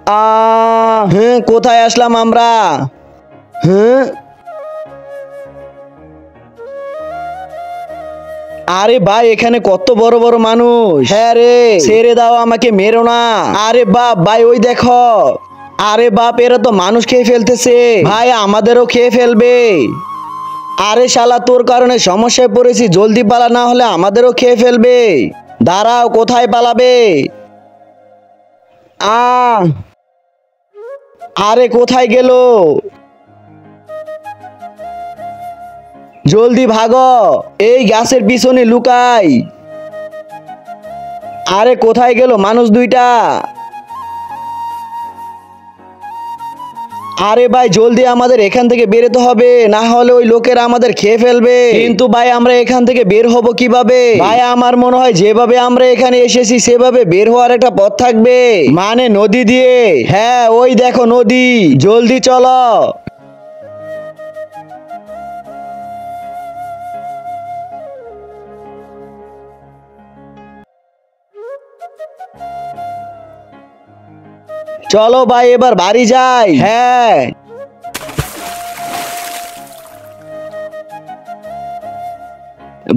হ্যাঁ, কোথায় আসলাম আমরা? হ্যাঁ, আরে ভাই এখানে কত বড় বড় মানুষ। হ্যাঁ রে, ছেড়ে দাও আমাকে, মেরো না। আরে বাপ ভাই, ওই দেখো। আরে বাপ, এরা তো মানুষ খেয়ে ফেলতেছে ভাই, আমাদেরও খেয়ে ফেলবে। আরে শালা, তোর কারণে সমস্যায় পড়েছি, জলদি পালা, না হলে আমাদেরও খেয়ে ফেলবে। দাঁড়াও, কোথায় পালাবে? আ আরে কোথায় গেল? জলদি ভাগো, এই গাছের পিছনে লুকাই। আরে কোথায় গেল মানুষ দুইটা? আরে ভাই জলদি আমাদের এখান থেকে বেরোতে হবে, না হলে ওই লোকেরা আমাদের খেয়ে ফেলবে। কিন্তু ভাই আমরা এখান থেকে বের হব কিভাবে? ভাই আমার মনে হয় যেভাবে আমরা এখানে এসেছি সেভাবে বের হওয়ার একটা পথ থাকবে, মানে নদী দিয়ে। হ্যাঁ, ওই দেখো নদী, জলদি চলো। চলো ভাই এবার বাড়ি যাই। হ্যাঁ,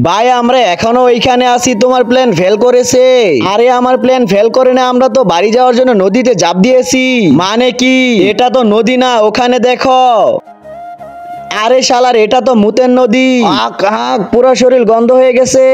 ভাই আমরা এখনো ওইখানে আছি, তোমার প্ল্যান ফেল করেছে। আরে আমার প্ল্যান ফেল করে না, আমরা তো বাড়ি যাওয়ার জন্য নদীতে ঝাঁপ দিয়েছি। মানে কি, এটা তো নদী না, ওখানে দেখো। আরে শালার, এটা তো মুতের নদী। পুরো শরীর গন্ধ হয়ে গেছে।